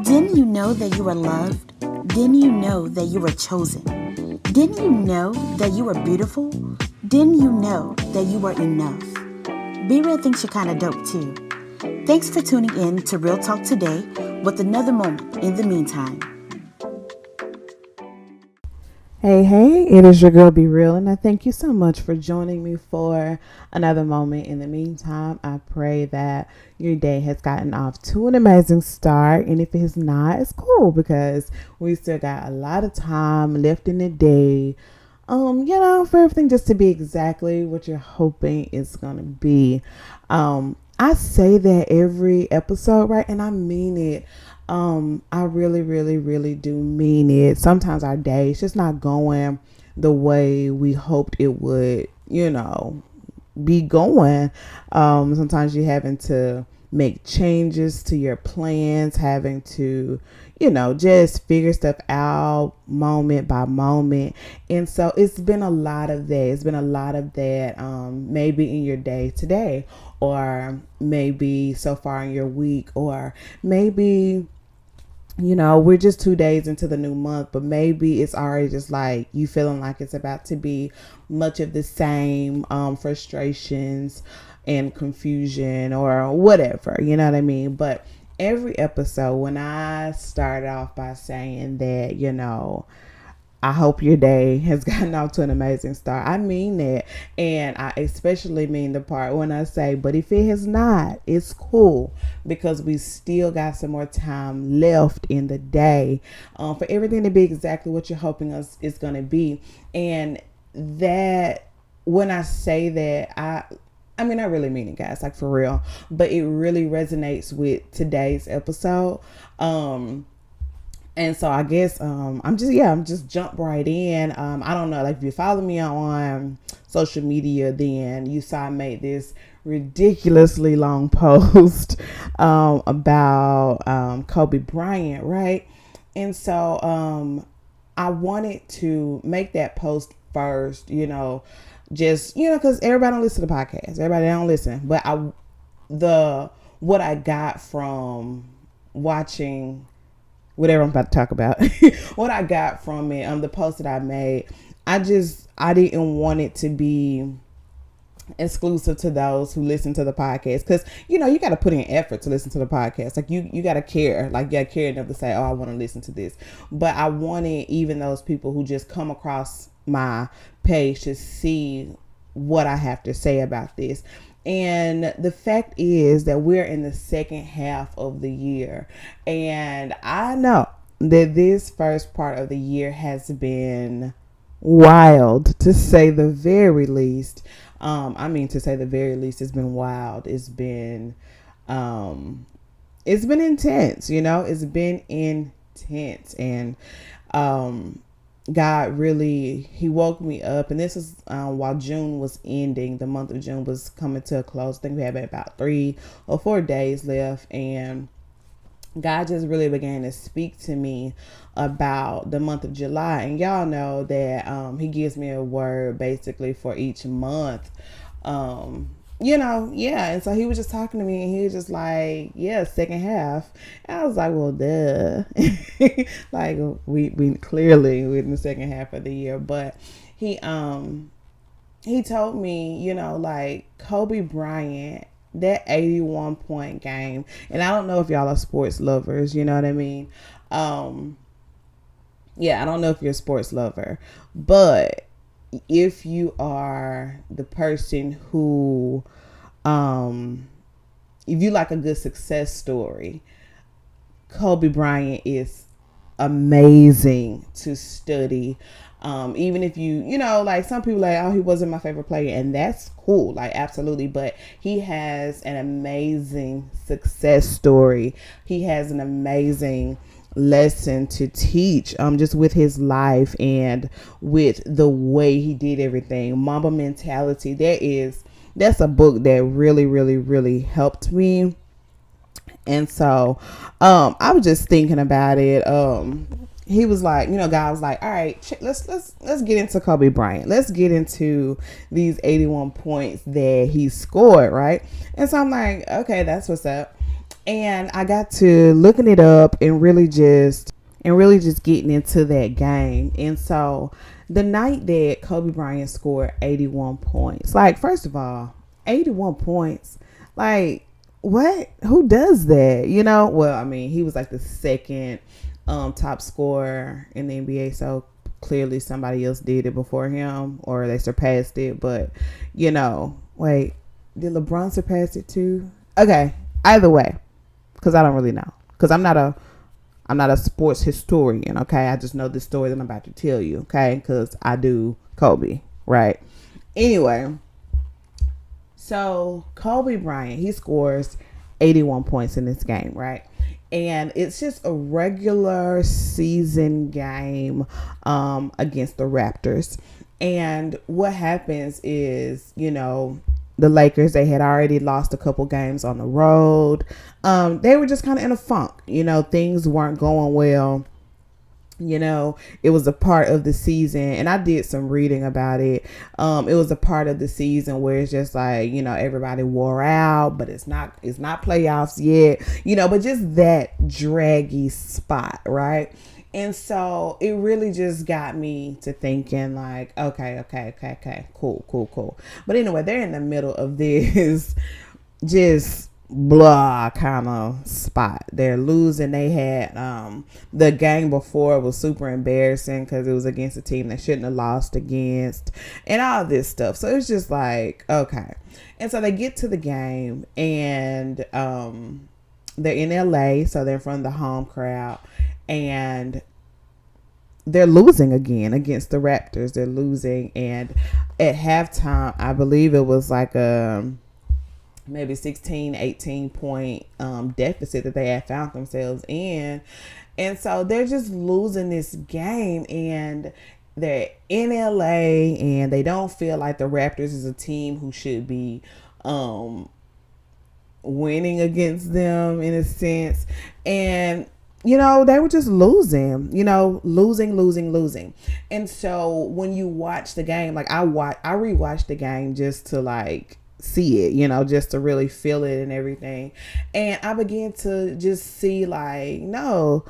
Didn't you know that you were loved? Didn't you know that you were chosen? Didn't you know that you were beautiful? Didn't you know that you were enough? Be Real thinks you're kind of dope too. Thanks for tuning in to Real Talk today with another moment in the meantime. Hey, it is your girl Be Real, and I thank you so much for joining me for another moment. In the meantime, I pray that your day has gotten off to an amazing start, and if it has not, it's cool because we still got a lot of time left in the day. For everything just to be exactly what you're hoping it's gonna be. I say that every episode, right? And I mean it. I really, really, really do mean it. Sometimes our day is just not going the way we hoped it would, be going. Sometimes you're having to make changes to your plans, having to, just figure stuff out moment by moment. And so it's been a lot of that. It's been a lot of that, maybe in your day today, or maybe so far in your week, or maybe we're just 2 days into the new month, but maybe it's already just like you feeling like it's about to be much of the same frustrations and confusion or whatever, you know what I mean? But every episode, when I start off by saying that, I hope your day has gotten off to an amazing start, I mean that. And I especially mean the part when I say, but if it has not, it's cool because we still got some more time left in the day for everything to be exactly what you're hoping us is going to be. And that, when I say that, I mean, I really mean it, guys, like for real, but it really resonates with today's episode. And so I guess I'm just jump right in. I don't know, like if you follow me on social media, then you saw I made this ridiculously long post about Kobe Bryant, right? And so I wanted to make that post first, just because everybody don't listen to podcasts, everybody don't listen, but what I got from watching whatever I'm about to talk about, what I got from it, the post that I made, I didn't want it to be exclusive to those who listen to the podcast, because you got to put in effort to listen to the podcast. Like you got to care, like you got to care enough to say, oh, I want to listen to this. But I wanted even those people who just come across my page to see what I have to say about this. And the fact is that we're in the second half of the year. And I know that this first part of the year has been wild, to say the very least. To say the very least, it's been wild. It's been intense, it's been intense. And, God really, he woke me up, and this is while June was ending. The month of June was coming to a close. I think we had about 3 or 4 days left, and God just really began to speak to me about the month of July. And y'all know that he gives me a word basically for each month. And so he was just talking to me, and he was just like, yeah, second half. And I was like, well, duh. Like we clearly we're in the second half of the year. But he told me, like Kobe Bryant, that 81 point game. And I don't know if y'all are sports lovers, you know what I mean? I don't know if you're a sports lover, but if you are the person who, if you like a good success story, Kobe Bryant is amazing to study. Even if like some people like, oh, he wasn't my favorite player, and that's cool, like absolutely, but he has an amazing success story. He has an amazing lesson to teach, just with his life and with the way he did everything. Mamba Mentality, that's a book that really, really, really helped me. And so I was just thinking about it. He was like, God was like, all right, let's get into Kobe Bryant. Let's get into these 81 points that he scored, right? And so I'm like, okay, that's what's up. And I got to looking it up and really just getting into that game. And so the night that Kobe Bryant scored 81 points, like, first of all, 81 points, like, what? Who does that? You know? Well, I mean, he was like the second top scorer in the NBA, so clearly somebody else did it before him or they surpassed it. But, wait, did LeBron surpass it too? Okay, either way, because I don't really know, because I'm not a sports historian, okay? I just know the story that I'm about to tell you, okay? Because I do Kobe, right? Anyway, so Kobe Bryant, he scores 81 points in this game, right? And it's just a regular season game against the Raptors. And what happens is, the Lakers, they had already lost a couple games on the road. They were just kind of in a funk. Things weren't going well. It was a part of the season, and I did some reading about it. It was a part of the season where it's just like, everybody wore out, but it's not playoffs yet, but just that draggy spot, right? And so it really just got me to thinking like, okay, cool. But anyway, they're in the middle of this just blah kind of spot. They're losing. They had the game before was super embarrassing because it was against a team they shouldn't have lost against and all this stuff. So it's just like, okay. And so they get to the game and they're in LA, so they're in front of the home crowd, and they're losing again against the Raptors. They're losing, and at halftime, I believe it was like maybe 16, 18 point deficit that they had found themselves in. And so they're just losing this game, and they're in LA, and they don't feel like the Raptors is a team who should be winning against them in a sense. And they were just losing, losing. And so when you watch the game, like I rewatched the game just to like see it, just to really feel it and everything. And I began to just see like, no,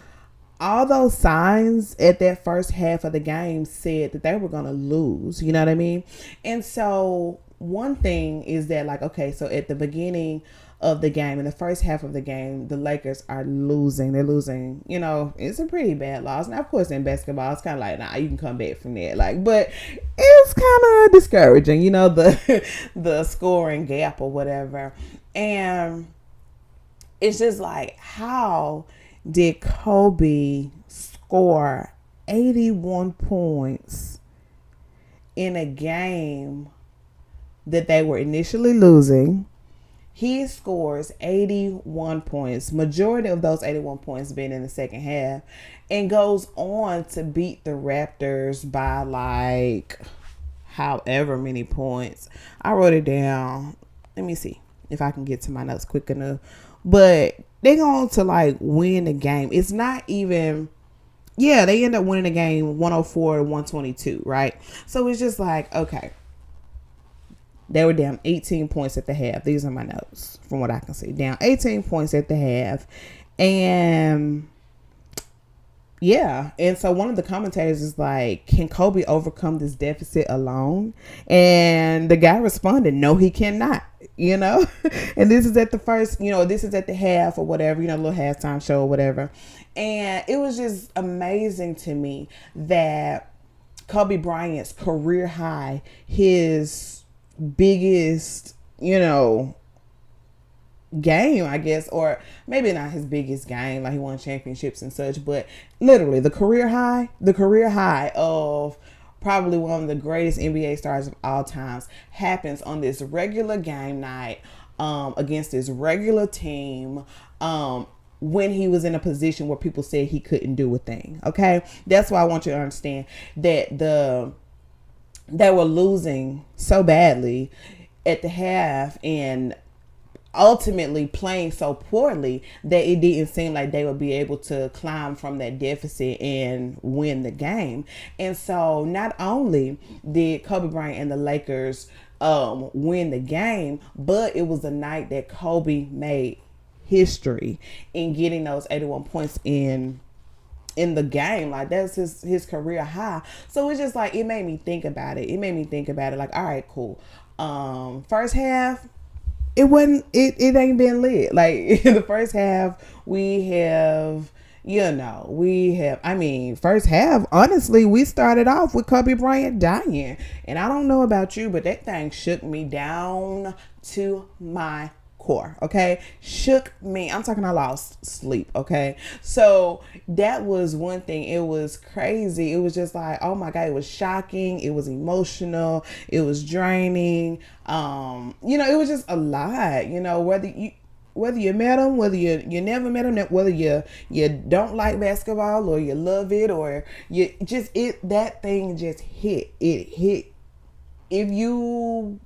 all those signs at that first half of the game said that they were going to lose. You know what I mean? And so one thing is that, like, okay, so at the beginning of the game, in the first half of the game, the Lakers are losing. They're losing, it's a pretty bad loss. Now, of course, in basketball, it's kind of like, nah, you can come back from that. Like, but it's kind of discouraging, the scoring gap or whatever. And it's just like, how did Kobe score 81 points in a game that they were initially losing? He scores 81 points, majority of those 81 points being in the second half, and goes on to beat the Raptors by like however many points. I wrote it down. Let me see if I can get to my notes quick enough. But they go on to like win the game. It's not even, they end up winning the game 104 to 122, right? So it's just like, okay. They were down 18 points at the half. These are my notes from what I can see. Down 18 points at the half. And and so one of the commentators is like, can Kobe overcome this deficit alone? And the guy responded, no, he cannot, And this is at the first, this is at the half or whatever, little halftime show or whatever. And it was just amazing to me that Kobe Bryant's career high, his biggest, game, I guess, or maybe not his biggest game, like he won championships and such, but literally the career high of probably one of the greatest NBA stars of all times happens on this regular game night against this regular team when he was in a position where people said he couldn't do a thing. Okay, that's why I want you to understand that they were losing so badly at the half and ultimately playing so poorly that it didn't seem like they would be able to climb from that deficit and win the game. And so not only did Kobe Bryant and the Lakers win the game, but it was a night that Kobe made history in getting those 81 points in the game. Like, that's his career high. So it's just like, it made me think about it. Like, all right, cool. First half, it ain't been lit. Like, in the first half, first half, honestly, we started off with Kobe Bryant dying. And I don't know about you, but that thing shook me down to my core. Okay, shook me. I'm talking, I lost sleep. Okay, so that was one thing. It was crazy. It was just like, oh my God, it was shocking, it was emotional, it was draining. It was just a lot. Whether you met him, whether you never met him, whether you don't like basketball or you love it, or that thing just hit. It hit. If you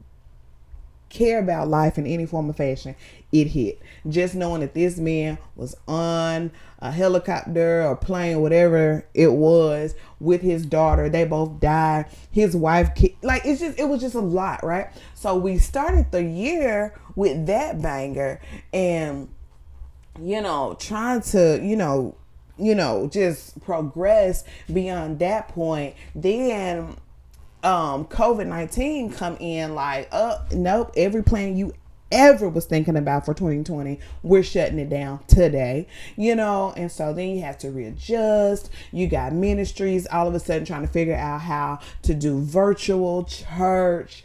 care about life in any form or fashion, it hit. Just knowing that this man was on a helicopter or plane, whatever it was, with his daughter. They both died. His wife, like, it was just a lot, right? So we started the year with that banger, and trying to just progress beyond that point. Then COVID-19 come in, like, nope, every plan you ever was thinking about for 2020, we're shutting it down today, and so then you have to readjust. You got ministries all of a sudden trying to figure out how to do virtual church,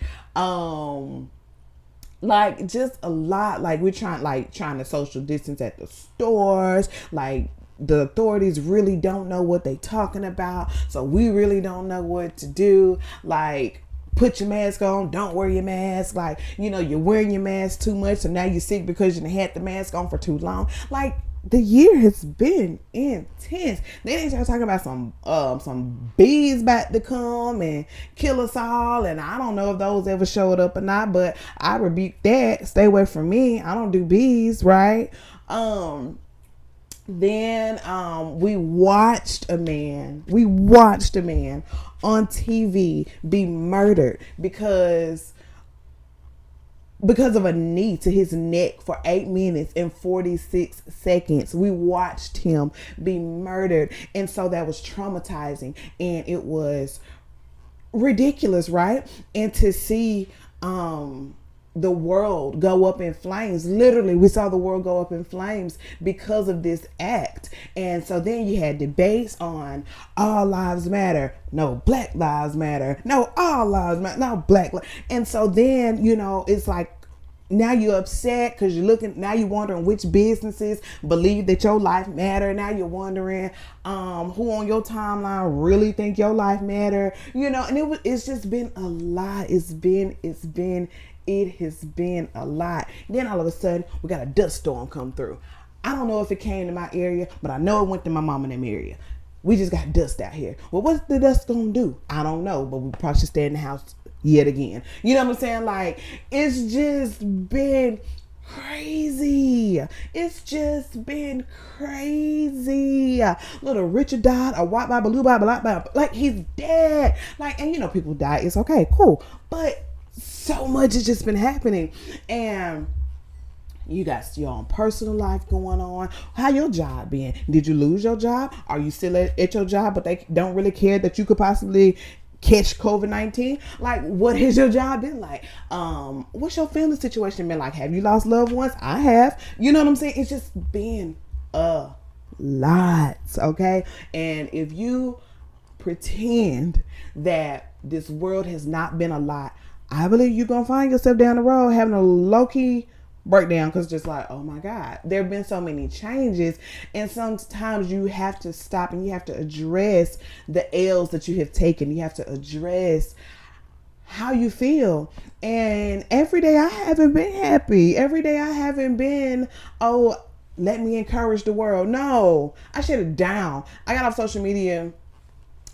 like, just a lot. Like, we're trying to social distance at the stores. Like, the authorities really don't know what they talking about, so we really don't know what to do. Like, put your mask on, don't wear your mask. Like, you're wearing your mask too much, so now you're sick because you had the mask on for too long. Like, the year has been intense. Then they start talking about some bees about to come and kill us all, and I don't know if those ever showed up or not, but I rebuke that. Stay away from me. I don't do bees, right? Then we watched a man on TV be murdered because of a knee to his neck for 8 minutes and 46 seconds. We watched him be murdered. And so that was traumatizing, and it was ridiculous, right? And to see the world go up in flames. Literally, we saw the world go up in flames because of this act. And so then you had debates on all lives matter, no, Black lives matter, no, all lives matter, no, Black lives. And so then, it's like, now you're upset because you're wondering which businesses believe that your life matter. Now you're wondering who on your timeline really think your life matter, and it's just been a lot. It has been a lot. Then all of a sudden, we got a dust storm come through. I don't know if it came to my area, but I know it went to my mom and them area. We just got dust out here. Well, what's the dust gonna do? I don't know, but we probably should stay in the house yet again. You know what I'm saying? Like, it's just been crazy. Little Richard died, a white Bible, blue Bible, black Bible. Like, he's dead. Like, and people die. It's okay, cool. But so much has just been happening, and you got your own personal life going on. How your job been? Did you lose your job? Are you still at your job, but they don't really care that you could possibly catch COVID-19? Like, what has your job been like? What's your family situation been like? Have you lost loved ones? I have. You know what I'm saying? It's just been a lot, okay? And if you pretend that this world has not been a lot, I believe you're going to find yourself down the road having a low-key breakdown, because just like, oh my God, there have been so many changes, and sometimes you have to stop and you have to address the L's that you have taken. You have to address how you feel. And every day I haven't been happy. Every day I haven't been, oh, let me encourage the world. No, I shut it down. I got off social media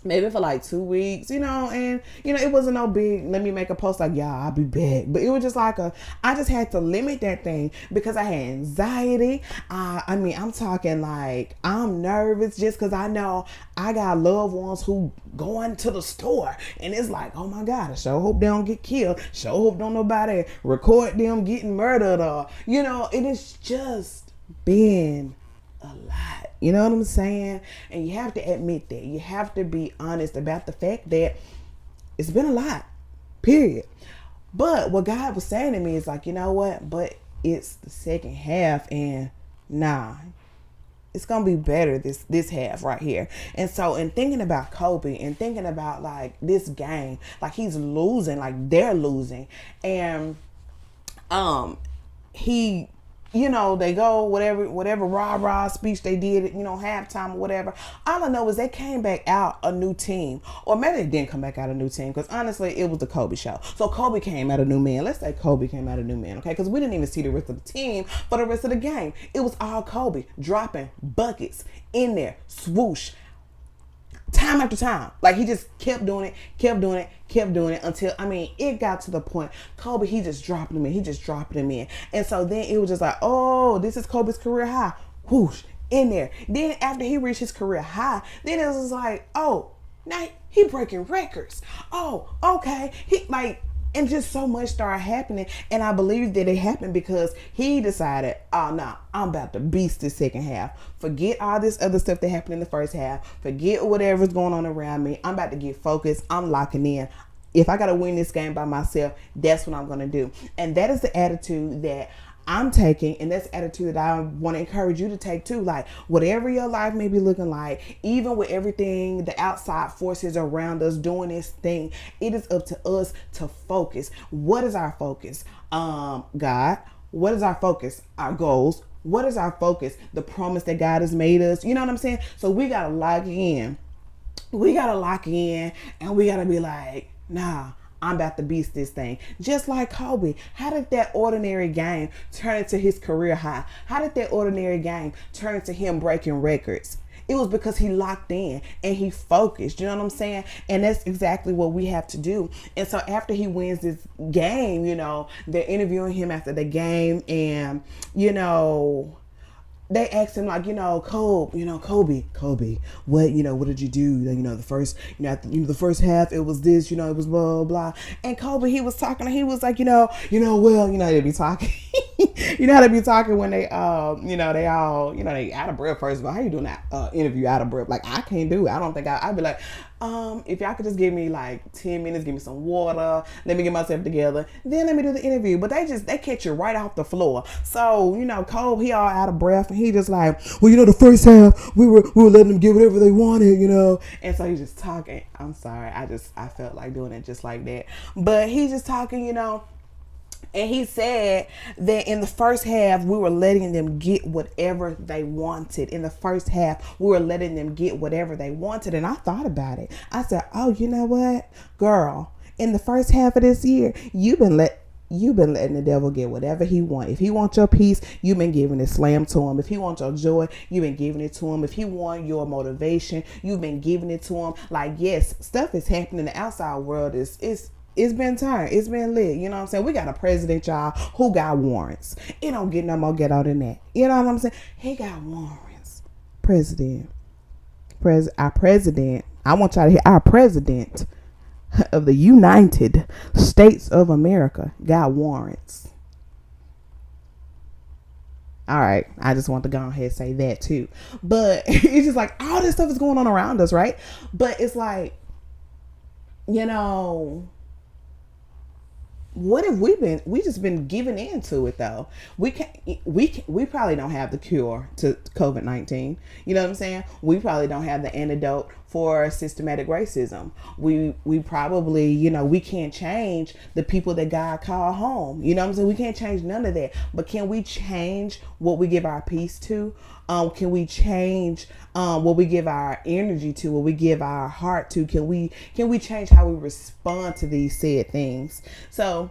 maybe for like 2 weeks, and it wasn't no big, let me make a post like, yeah, I'll be back. But it was just like I just had to limit that thing because I had anxiety. I'm talking like, I'm nervous just because I know I got loved ones who going to the store, and it's like, oh my God, I sure hope they don't get killed. Sure hope don't nobody record them getting murdered, or, it is just been a lot. You know what I'm saying? And you have to admit that. You have to be honest about the fact that it's been a lot. Period. But what God was saying to me is like, you know what? But it's the second half, and nah, it's gonna be better this half right here. And so in thinking about Kobe and thinking about like this game, like he's losing, like they're losing, and he, they go whatever rah-rah speech they did, halftime or whatever. All I know is they came back out a new team. Or maybe they didn't come back out a new team, because honestly, it was the Kobe show. So Kobe came out a new man. Let's say Kobe came out a new man, okay? Because we didn't even see the rest of the team for the rest of the game. It was all Kobe dropping buckets in there, swoosh, time after time. Like he just kept doing it until, it got to the point Kobe, he just dropping them in. And so then it was just like, oh, this is Kobe's career high. Whoosh, in there. Then after he reached his career high, then it was like, oh, now he breaking records. Oh, okay. And just so much started happening. And I believe that it happened because he decided, oh, no, I'm about to beast this second half. Forget all this other stuff that happened in the first half. Forget whatever's going on around me. I'm about to get focused. I'm locking in. If I got to win this game by myself, that's what I'm going to do. And that is the attitude that I'm taking, and that's the attitude that I want to encourage you to take too. Like, whatever your life may be looking like, even with everything, the outside forces around us doing this thing, it is up to us to focus. What is our focus? God. What is our focus? Our goals. What is our focus? The promise that God has made us. You know what I'm saying? So we got to lock in. And we got to be like, nah, I'm about to beast this thing. Just like Kobe. How did that ordinary game turn into his career high? How did that ordinary game turn into him breaking records? It was because he locked in and he focused. You know what I'm saying? And that's exactly what we have to do. And so after he wins this game, they're interviewing him after the game, and, they asked him like, Kobe, what did you do? The first, the first half, it was this, it was blah, blah. And Kobe, he was talking, he was like, they be talking. You know how they be talking when they, they all, they out of breath. First of all, how you doing that interview out of breath? Like, I can't do it. I don't think I'd be like, if y'all could just give me like 10 minutes, give me some water, let me get myself together, then let me do the interview. But they catch you right off the floor. So, Cole, he all out of breath, and he just like, well, the first half we were letting them get whatever they wanted, And so he's just talking. I'm sorry. I felt like doing it just like that. But he's just talking, and he said that in the first half, we were letting them get whatever they wanted. In the first half, we were letting them get whatever they wanted. And I thought about it. I said, oh, you know what, girl, in the first half of this year, you've been letting the devil get whatever he wants. If he wants your peace, you've been giving it slam to him. If he wants your joy, you've been giving it to him. If he wants your motivation, you've been giving it to him. Like, yes, stuff is happening in the outside world. It's been time. It's been lit. You know what I'm saying? We got a president, y'all, who got warrants. It don't get no more ghetto than that. You know what I'm saying? He got warrants. Our president. I want y'all to hear, our president of the United States of America got warrants. All right. I just want to go ahead and say that too. But it's just like all this stuff is going on around us, right? But it's like, what have we just been giving into it though. We probably don't have the cure to COVID-19. You know what I'm saying? We probably don't have the antidote for systematic racism. We probably, we can't change the people that God called home. You know what I'm saying? We can't change none of that. But can we change what we give our peace to? Can we change what we give our energy to, what we give our heart to? Can we change how we respond to these said things? So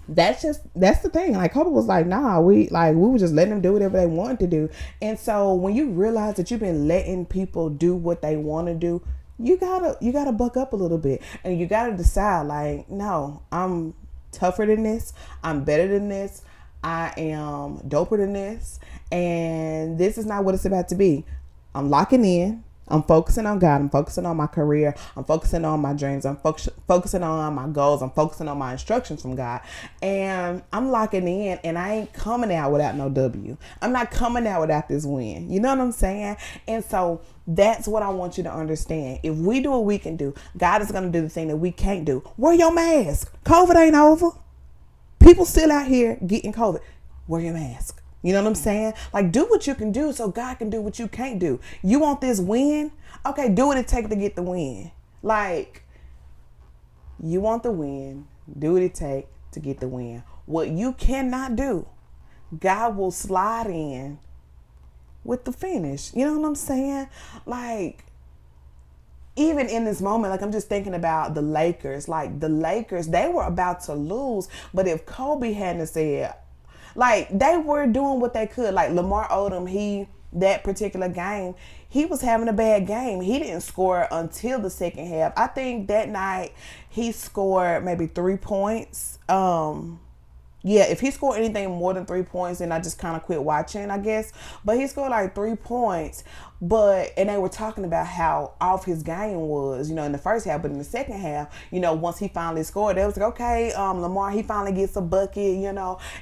that's the thing. Like Kobe was like, nah, we were just letting them do whatever they wanted to do. And so when you realize that you've been letting people do what they want to do, you gotta buck up a little bit, and you gotta decide like, no, I'm tougher than this. I'm better than this. I am doper than this, and this is not what it's about to be. I'm locking in. I'm focusing on God. I'm focusing on my career. I'm focusing on my dreams. I'm focusing on my goals. I'm focusing on my instructions from God. And I'm locking in, and I ain't coming out without no W. I'm not coming out without this win. You know what I'm saying? And so that's what I want you to understand. If we do what we can do, God is going to do the thing that we can't do. Wear your mask. COVID ain't over. People still out here getting COVID. Wear your mask. You know what I'm saying? Like, do what you can do so God can do what you can't do. You want this win? Okay, do what it takes to get the win. Like, you want the win. Do what it takes to get the win. What you cannot do, God will slide in with the finish. You know what I'm saying? Like, even in this moment, like, I'm just thinking about the Lakers. Like, the Lakers, they were about to lose. But if Kobe hadn't said, like, they were doing what they could. Like, Lamar Odom, that particular game, he was having a bad game. He didn't score until the second half. I think that night he scored maybe 3 points. Yeah, if he scored anything more than 3 points, then I just kind of quit watching, I guess. But he scored like 3 points. And they were talking about how off his game was, in the first half. But in the second half, once he finally scored, they was like, okay, Lamar, he finally gets a bucket,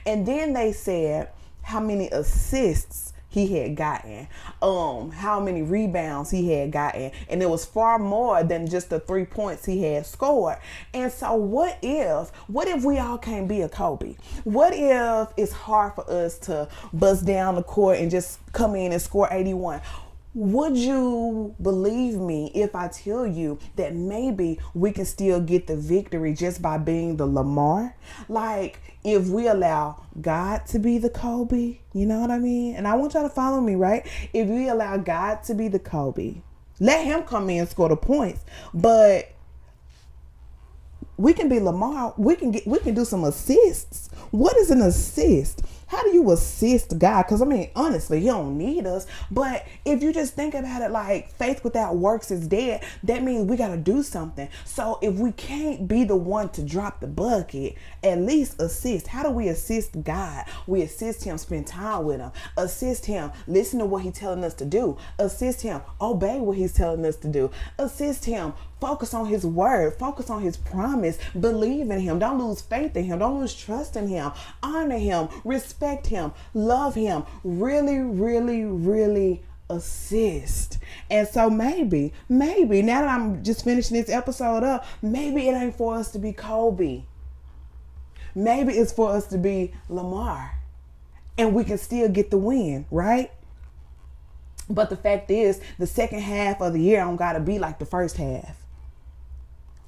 And then they said how many assists he had gotten, how many rebounds he had gotten, and it was far more than just the 3 points he had scored. And so what if we all can't be a Kobe? What if it's hard for us to bust down the court and just come in and score 81? Would you believe me if I tell you that maybe we can still get the victory just by being the Lamar? Like, if we allow God to be the Kobe, you know what I mean? And I want y'all to follow me, right? If we allow God to be the Kobe, let him come in and score the points. But we can be Lamar. We can do some assists. What is an assist? How do you assist God? Because, honestly, he don't need us. But if you just think about it like faith without works is dead, that means we got to do something. So if we can't be the one to drop the bucket, at least assist. How do we assist God? We assist him, spend time with him. Assist him, listen to what he's telling us to do. Assist him, obey what he's telling us to do. Assist him, focus on his word. Focus on his promise. Believe in him. Don't lose faith in him. Don't lose trust in him. Honor him. Respect him. Love him. Really, really, really assist. And so maybe, now that I'm just finishing this episode up, maybe it ain't for us to be Kobe. Maybe it's for us to be Lamar. And we can still get the win, right? But the fact is, the second half of the year don't gotta be like the first half.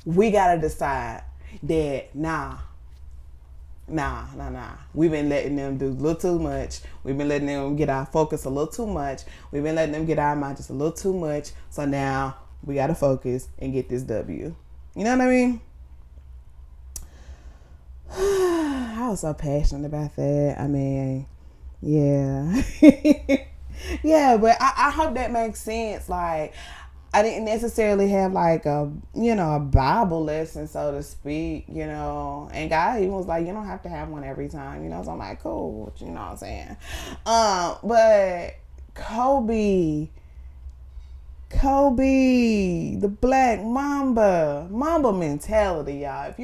We gotta decide that nah. We've been letting them do a little too much. We've been letting them get our focus a little too much. We've been letting them get our mind just a little too much. So now we gotta focus and get this W. You know what I mean? I was so passionate about that. Yeah. Yeah, but I hope that makes sense. Like, I didn't necessarily have like a Bible lesson, so to speak, and God even was like, you don't have to have one every time, so I'm like, cool, you know what I'm saying? But Kobe, the Black Mamba mentality, y'all.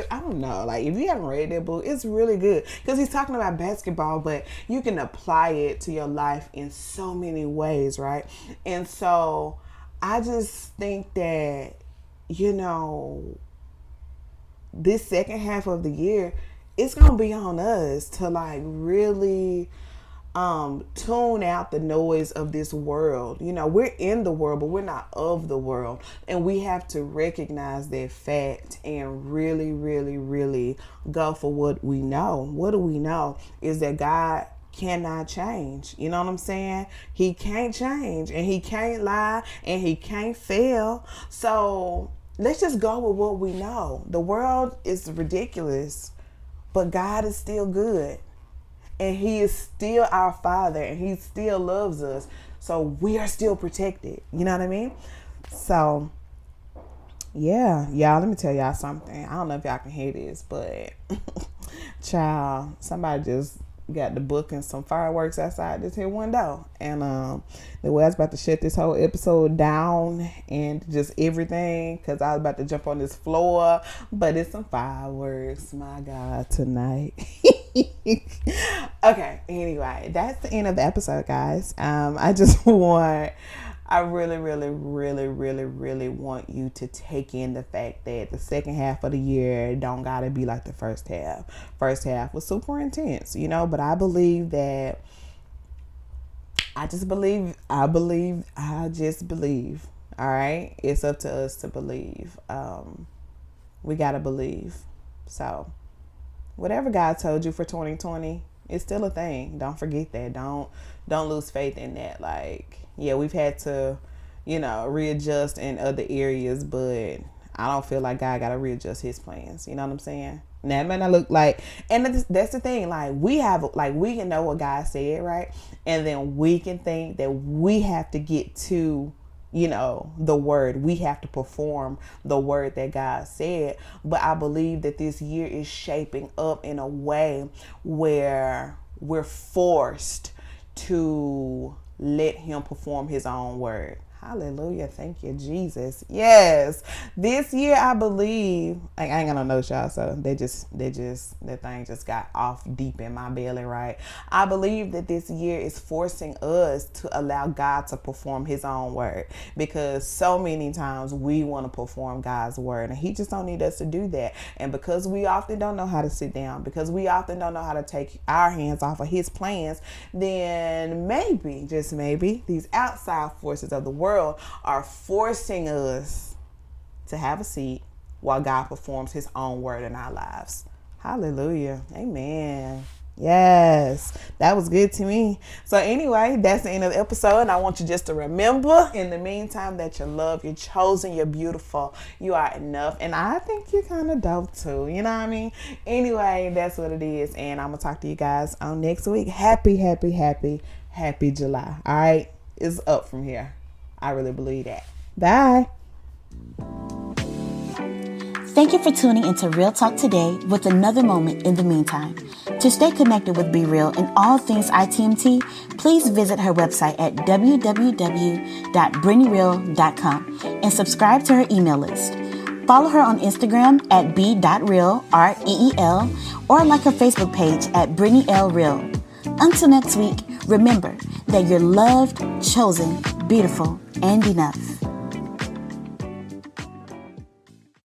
I don't know, like, if you haven't read that book, it's really good because he's talking about basketball, but you can apply it to your life in so many ways, right? And so I just think that, this second half of the year, it's going to be on us to like really tune out the noise of this world. We're in the world, but we're not of the world. And we have to recognize that fact and really, really, really go for what we know. What do we know is that God cannot change. You know what I'm saying? He can't change, and he can't lie, and he can't fail. So let's just go with what we know. The world is ridiculous, but God is still good. And he is still our Father, and he still loves us. So we are still protected. You know what I mean? So, yeah. Y'all, let me tell y'all something. I don't know if y'all can hear this, but child, somebody just got the book and some fireworks outside this here window. And the way I was about to shut this whole episode down and just everything, because I was about to jump on this floor, but it's some fireworks, my God, tonight. Okay, anyway, that's the end of the episode, guys. I really, really, really, really, really want you to take in the fact that the second half of the year don't gotta be like the first half. First half was super intense, but I believe that I just believe. All right. It's up to us to believe. We gotta believe. So whatever God told you for 2020, it's still a thing. Don't forget that. Don't lose faith in that. Like, yeah, we've had to, readjust in other areas, but I don't feel like God got to readjust his plans. You know what I'm saying? Now, it may not look like, and that's the thing. Like, we can know what God said, right? And then we can think that we have to get to, the word. We have to perform the word that God said. But I believe that this year is shaping up in a way where we're forced to let him perform his own word. Hallelujah. Thank you, Jesus. Yes. This year, I believe, I ain't got no notes, y'all. So that thing just got off deep in my belly, right? I believe that this year is forcing us to allow God to perform his own word, because so many times we want to perform God's word and he just don't need us to do that. And because we often don't know how to sit down, because we often don't know how to take our hands off of his plans, then maybe, just maybe, these outside forces of the world are forcing us to have a seat while God performs his own word in our lives. Hallelujah. Amen. Yes, that was good to me. So anyway, that's the end of the episode. And I want you just to remember, in the meantime, that you're loved, you're chosen, you're beautiful, you are enough. And I think you're kind of dope too. You know what I mean? Anyway, that's what it is. And I'm going to talk to you guys on next week. Happy July. All right. It's up from here. I really believe that. Bye. Thank you for tuning into Real Talk today with another moment in the meantime. To stay connected with Be Real and all things ITMT, please visit her website at www.brittneyreal.com and subscribe to her email list. Follow her on Instagram at b.real, REEL, or like her Facebook page at Brittney L. Real. Until next week, remember that you're loved, chosen, beautiful, and enough.